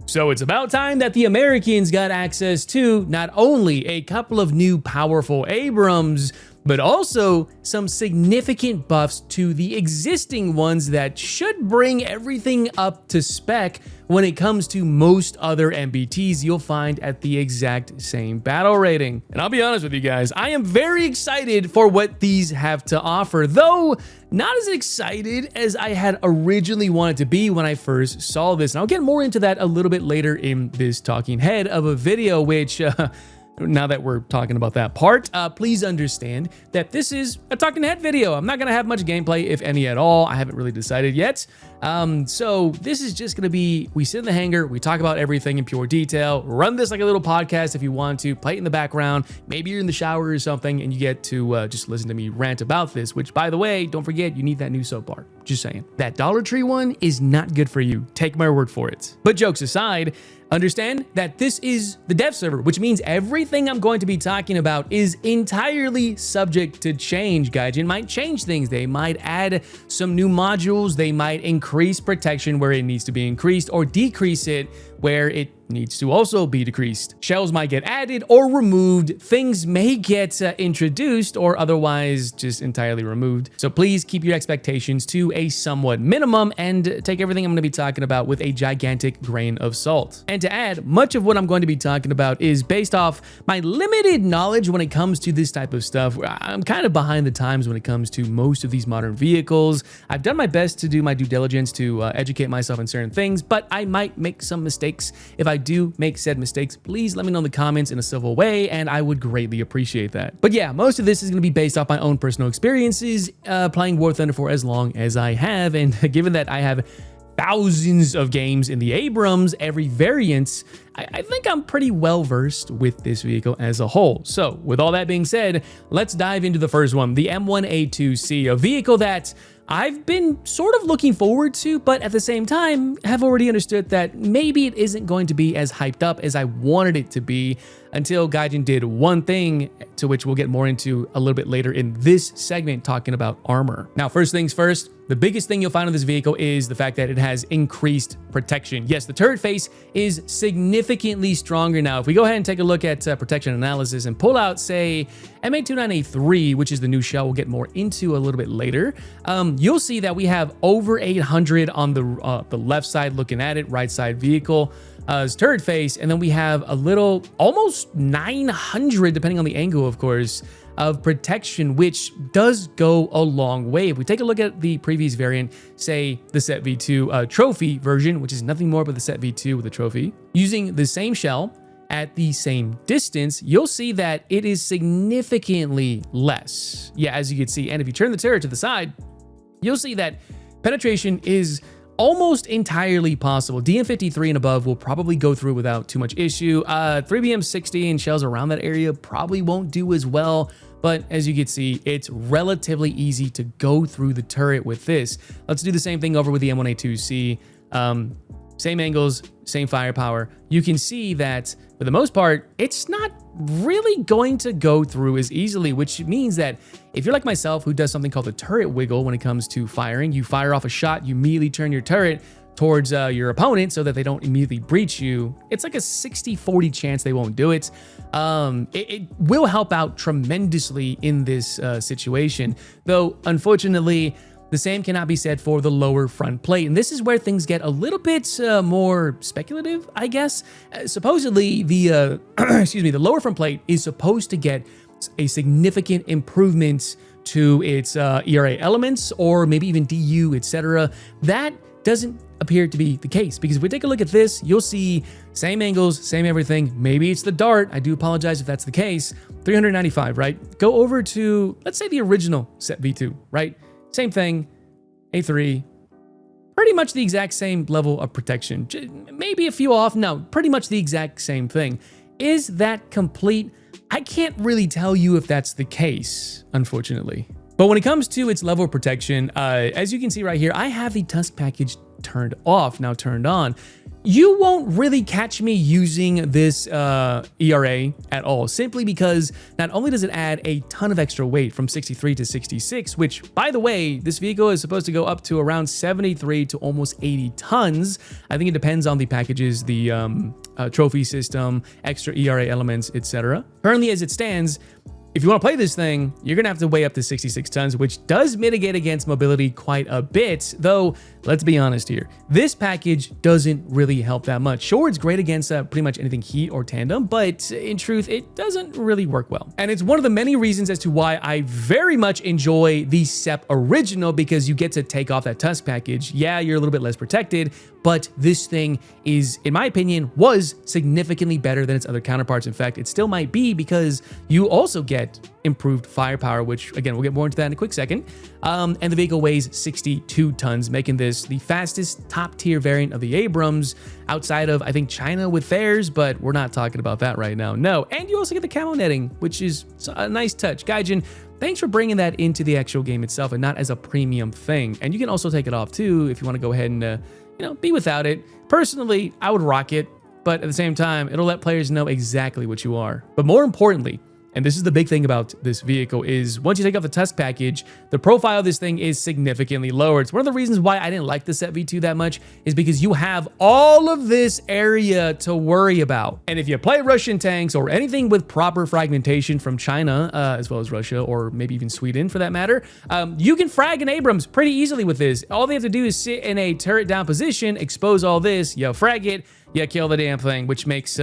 So it's about time that the Americans got access to not only a couple of new powerful Abrams, but also some significant buffs to the existing ones that should bring everything up to spec when it comes to most other MBTs you'll find at the exact same battle rating. And I'll be honest with you guys, I am very excited for what these have to offer, though not as excited as I had originally wanted to be when I first saw this. And I'll get more into that a little bit later in this talking head of a video, which now that we're talking about that part, please understand that this is a talking head video. I'm not gonna have much gameplay, if any at all. I haven't really decided yet. So this is just gonna be, we sit in the hangar, we talk about everything in pure detail, run this like a little podcast if you want to, play it in the background. Maybe you're in the shower or something and you get to just listen to me rant about this, which by the way, don't forget, you need that new soap bar. Just saying. That Dollar Tree one is not good for you. Take my word for it. But jokes aside, understand that this is the dev server, which means everything I'm going to be talking about is entirely subject to change. Gaijin might change things. They might add some new modules. They might increase protection where it needs to be increased or decrease it where it needs to also be decreased. Shells might get added or removed. Things may get introduced or otherwise just entirely removed. So please keep your expectations to a somewhat minimum and take everything I'm going to be talking about with a gigantic grain of salt. And to add, much of what I'm going to be talking about is based off my limited knowledge when it comes to this type of stuff. I'm kind of behind the times when it comes to most of these modern vehicles. I've done my best to do my due diligence to educate myself on certain things, but I might make some mistakes. If I do make said mistakes, please let me know in the comments in a civil way, and I would greatly appreciate that. But yeah, most of this is going to be based off my own personal experiences playing War Thunder for as long as I have, and given that I have thousands of games in the Abrams, every variant, I think I'm pretty well versed with this vehicle as a whole. So with all that being said, let's dive into the first one, the M1A2's, a vehicle that I've been sort of looking forward to, but at the same time have already understood that maybe it isn't going to be as hyped up as I wanted it to be until Gaijin did one thing, to which we'll get more into a little bit later in this segment talking about armor. Now, first things first, the biggest thing you'll find on this vehicle is the fact that it has increased protection. Yes, the turret face is significantly stronger now. If we go ahead and take a look at protection analysis and pull out, say, M1A2's, which is the new shell we'll get more into a little bit later, you'll see that we have over 800 on the left side looking at it, right side vehicle. Turret face, and then we have a little, almost 900, depending on the angle, of course, of protection, which does go a long way. If we take a look at the previous variant, say the Set V2 trophy version, which is nothing more but the Set V2 with a trophy, using the same shell at the same distance, you'll see that it is significantly less. Yeah, as you can see, and if you turn the turret to the side, you'll see that penetration is almost entirely possible. DM53 and above will probably go through without too much issue. 3BM60 and shells around that area probably won't do as well, but as you can see, it's relatively easy to go through the turret with this. Let's do the same thing over with the M1A2's. Same angles, same firepower. You can see that for the most part, it's not really going to go through as easily, which means that if you're like myself, who does something called the turret wiggle when it comes to firing, you fire off a shot, you immediately turn your turret towards your opponent so that they don't immediately breach you. It's like a 60-40 chance they won't do it. It will help out tremendously in this situation, though unfortunately, the same cannot be said for the lower front plate. And this is where things get a little bit more speculative, I guess. Supposedly, the the lower front plate is supposed to get a significant improvement to its ERA elements, or maybe even DU, etc. That doesn't appear to be the case, because if we take a look at this, you'll see same angles, same everything. Maybe it's the dart. I do apologize if that's the case. 395, right? Go over to, let's say, the original Set V2, right? Same thing, A3, pretty much the exact same level of protection. Maybe a few off, no, pretty much the exact same thing. Is that complete? I can't really tell you if that's the case, unfortunately. But when it comes to its level of protection, as you can see right here, I have the tusk package turned off, now turned on. you won't really catch me using this ERA at all, simply because not only does it add a ton of extra weight from 63 to 66, which, by the way, this vehicle is supposed to go up to around 73 to almost 80 tons. I think it depends on the packages, the trophy system, extra ERA elements, etc. Currently, as it stands, if you want to play this thing, you're going to have to weigh up to 66 tons, which does mitigate against mobility quite a bit, though, let's be honest here. This package doesn't really help that much. Sure, it's great against pretty much anything heat or tandem, but in truth, it doesn't really work well. And it's one of the many reasons as to why I very much enjoy the SEP Original, because you get to take off that tusk package. Yeah, you're a little bit less protected, but this thing is, in my opinion, was significantly better than its other counterparts. In fact, it still might be, because you also get improved firepower, which again, we'll get more into that in a quick second. And the vehicle weighs 62 tons, making this the fastest top tier variant of the Abrams outside of, I think, China with theirs, but we're not talking about that right now. No. And you also get the camo netting, which is a nice touch. Gaijin, thanks for bringing that into the actual game itself and not as a premium thing. And you can also take it off too if you want to go ahead and be without it. Personally, I would rock it, but at the same time, it'll let players know exactly what you are. But more importantly, and this is the big thing about this vehicle, is once you take off the tusk package, the profile of this thing is significantly lower. It's one of the reasons why I didn't like the SEP V2 that much, is because you have all of this area to worry about. And if you play Russian tanks or anything with proper fragmentation from China, as well as Russia, or maybe even Sweden for that matter, you can frag an Abrams pretty easily with this. All they have to do is sit in a turret down position, expose all this, you frag it, you kill the damn thing, which makes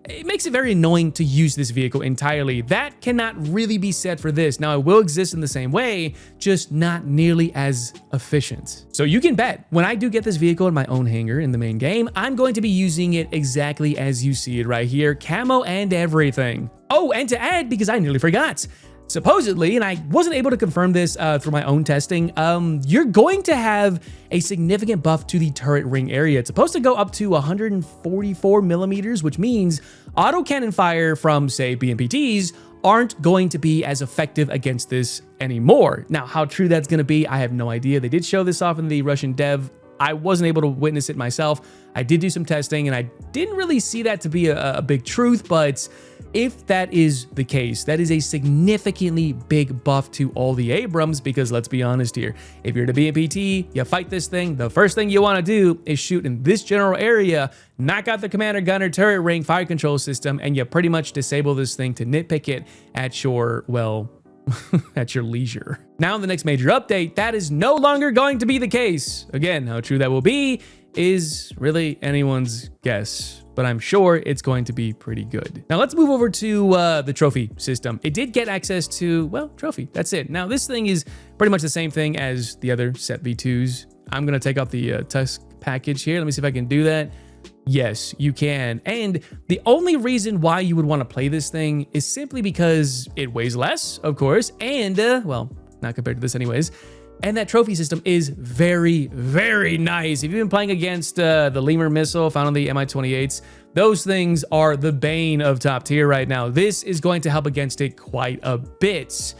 it makes it very annoying to use this vehicle entirely. That cannot really be said for this. Now, it will exist in the same way, just not nearly as efficient. So you can bet when I do get this vehicle in my own hangar in the main game, I'm going to be using it exactly as you see it right here, camo and everything. Oh, and to add, because I nearly forgot, supposedly, and I wasn't able to confirm this through my own testing, you're going to have a significant buff to the turret ring area. It's supposed to go up to 144 millimeters, which means autocannon fire from, say, BMPTs aren't going to be as effective against this anymore. Now, how true that's going to be, I have no idea. They did show this off in the Russian dev. I wasn't able to witness it myself. I did do some testing, and I didn't really see that to be a big truth, but if that is the case, that is a significantly big buff to all the Abrams, because let's be honest here, if you're the BMPT, you fight this thing, the first thing you want to do is shoot in this general area, knock out the commander gunner turret ring fire control system, and you pretty much disable this thing to nitpick it at your, well, at your leisure. Now, in the next major update, that is no longer going to be the case. Again, how true that will be is really anyone's guess, but I'm sure it's going to be pretty good. Now, let's move over to the trophy system. It did get access to, well, trophy. That's it. Now, this thing is pretty much the same thing as the other SEP V2s. I'm going to take out the tusk package here. Let me see if I can do that. Yes, you can. And the only reason why you would want to play this thing is simply because it weighs less, of course, and, well, not compared to this anyways. And that trophy system is very, very nice. If you've been playing against the Lemur missile found on the Mi-28s, those things are the bane of top tier right now. This is going to help against it quite a bit,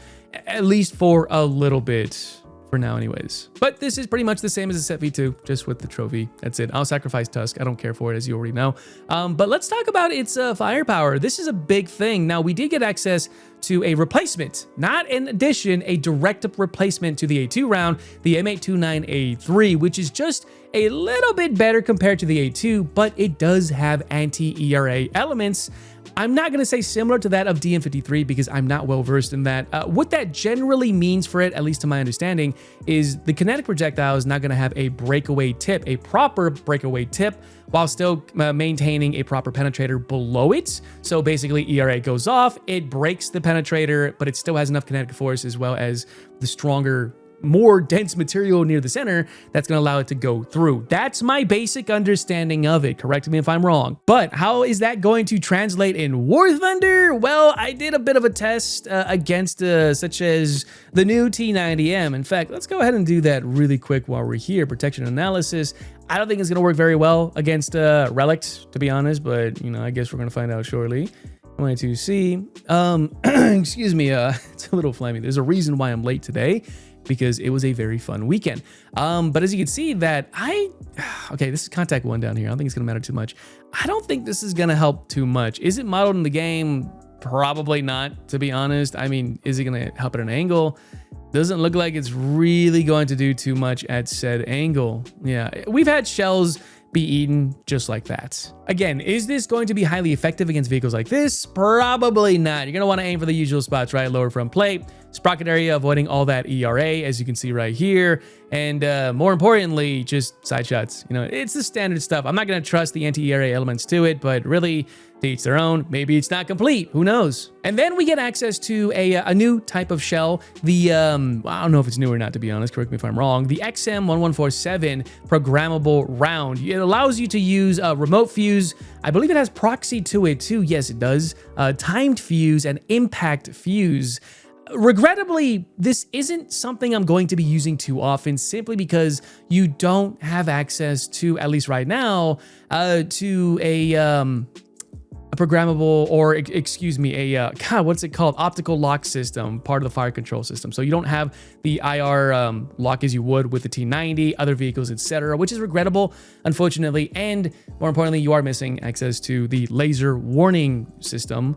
at least for a little bit. For now anyways. But this is pretty much the same as a SEP V2, just with the trophy. That's it. I'll sacrifice Tusk. I don't care for it, as you already know. But let's talk about its firepower. This is a big thing. Now, we did get access to a replacement, not an addition, a direct replacement to the A2 round, the M1A2's, which is just a little bit better compared to the A2, but it does have anti-ERA elements. I'm not going to say similar to that of DM53 because I'm not well versed in that. What that generally means for it, at least to my understanding, is the kinetic projectile is not going to have a breakaway tip, a proper breakaway tip, while still maintaining a proper penetrator below it. So basically ERA goes off, it breaks the penetrator, but it still has enough kinetic force as well as the stronger, more dense material near the center that's going to allow it to go through. That's my basic understanding of it. Correct me if I'm wrong. But how is that going to translate in War Thunder? Well, I did a bit of a test against such as the new T90M. In fact, let's go ahead and do that really quick while we're here. Protection analysis. I don't think it's going to work very well against Relict, to be honest, but you know, I guess we're going to find out shortly. M1A2C. Excuse me, it's a little flammy. There's a reason why I'm late today. because it was a very fun weekend. But as you can see that okay, this is contact 1 down here. I don't think it's gonna matter too much. I don't think this is gonna help too much. Is it modeled in the game? Probably not, to be honest. I mean, is it gonna help at an angle? Doesn't look like it's really going to do too much at said angle. Yeah, we've had shells be eaten just like that. Again, is this going to be highly effective against vehicles like this? Probably not. You're gonna wanna aim for the usual spots, right? Lower front plate, sprocket area, avoiding all that ERA, as you can see right here. And more importantly, just side shots. You know, it's the standard stuff. I'm not gonna trust the anti-ERA elements to it, but really, to each their own. Maybe it's not complete, who knows? And then we get access to a new type of shell. The, I don't know if it's new or not, to be honest, correct me if I'm wrong. The XM1147 programmable round. It allows you to use a remote fuse. I believe it has proxy to it too. Yes, it does. Timed fuse and impact fuse. Regrettably, this isn't something I'm going to be using too often, simply because you don't have access to, at least right now, to a programmable, or excuse me, what's it called? Optical lock system, part of the fire control system. So you don't have the IR lock as you would with the T90, other vehicles, etc., which is regrettable, unfortunately. And more importantly, you are missing access to the laser warning system.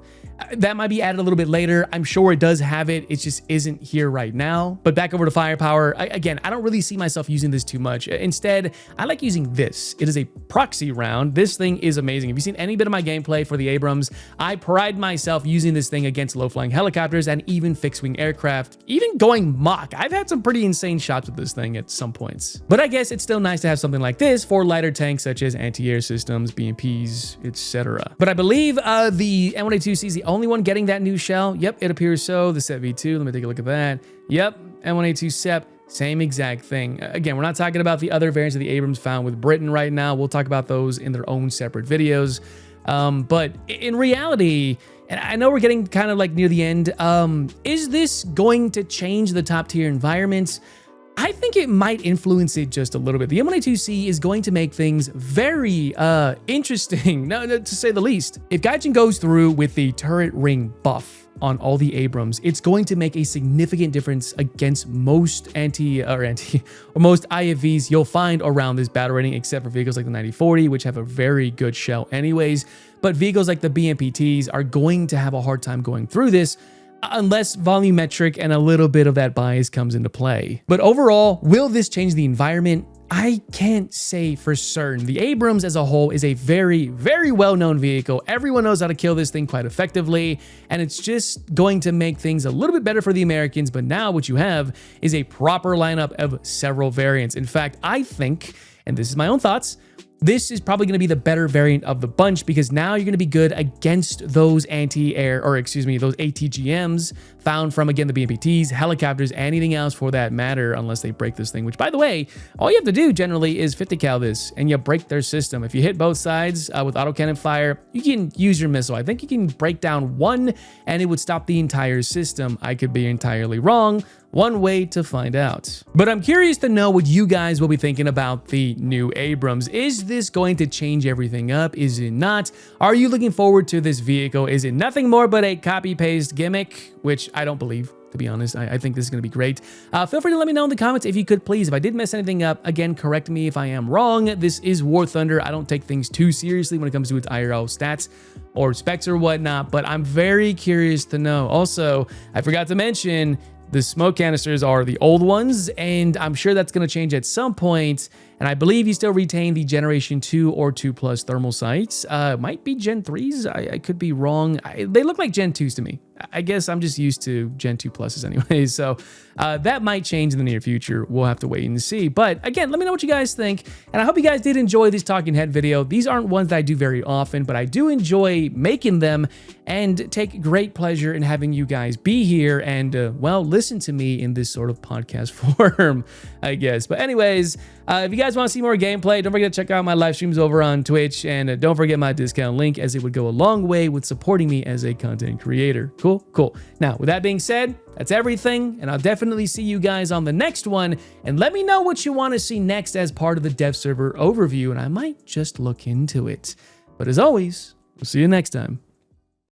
That might be added a little bit later. I'm sure it does have it. It just isn't here right now. But back over to firepower. Again, I don't really see myself using this too much. Instead, I like using this. It is a proxy round. This thing is amazing. If you've seen any bit of my gameplay for the Abrams, I pride myself using this thing against low-flying helicopters and even fixed-wing aircraft, even going Mach. I've had some pretty insane shots with this thing at some points. But I guess it's still nice to have something like this for lighter tanks such as anti-air systems, BMPs, etc. But I believe the M1A2's is the only one getting that new shell. Yep, it appears so. The SEP V2, let me take a look at that. Yep, M1A2 SEP, same exact thing. Again, we're not talking about the other variants of the Abrams found with Britain right now. We'll talk about those in their own separate videos. But in reality, and I know we're getting kind of like near the end, is this going to change the top tier environments? I think it might influence it just a little bit. The M1A2C is going to make things very interesting, no, to say the least. If Gaijin goes through with the turret ring buff on all the Abrams, it's going to make a significant difference against most most IFVs you'll find around this battle rating, except for vehicles like the 9040, which have a very good shell anyways. But vehicles like the BMPTs are going to have a hard time going through this, unless volumetric and a little bit of that bias comes into play. But overall, will this change the environment? I can't say for certain. The Abrams as a whole is a very, very well-known vehicle. Everyone knows how to kill this thing quite effectively, and it's just going to make things a little bit better for the Americans. But now what you have is a proper lineup of several variants. In fact, I think, and this is my own thoughts, this is probably going to be the better variant of the bunch, because now you're going to be good against those anti-air, or excuse me, those ATGMs found from, again, the BMPTs, helicopters, anything else for that matter, unless they break this thing, which, by the way, all you have to do generally is 50 cal this and you break their system. If you hit both sides with autocannon fire, you can use your missile. I think you can break down one and it would stop the entire system. I could be entirely wrong. One way to find out. But I'm curious to know what you guys will be thinking about the new Abrams. Is this going to change everything up? Is it not? Are you looking forward to this vehicle? Is it nothing more but a copy-paste gimmick? Which I don't believe, to be honest. I think this is going to be great. Feel free to let me know in the comments if you could, please. If I did mess anything up, again, correct me if I am wrong. This is War Thunder. I don't take things too seriously when it comes to its IRL stats or specs or whatnot, but I'm very curious to know. Also, I forgot to mention, the smoke canisters are the old ones, and I'm sure that's going to change at some point. And I believe you still retain the Generation 2 or 2 Plus thermal sights. Might be Gen 3s. I could be wrong. They look like Gen 2s to me. I guess I'm just used to Gen 2 Pluses anyways. So that might change in the near future. We'll have to wait and see. But again, let me know what you guys think. And I hope you guys did enjoy this talking head video. These aren't ones that I do very often, but I do enjoy making them and take great pleasure in having you guys be here and, well, listen to me in this sort of podcast form, I guess. But anyways, if you guys want to see more gameplay, don't forget to check out my live streams over on Twitch, and don't forget my discount link, as it would go a long way with supporting me as a content creator. Cool. Now, with that being said, that's everything, and I'll definitely see you guys on the next one, and let me know what you want to see next as part of the dev server overview, and I might just look into it. But as always, we'll see you next time.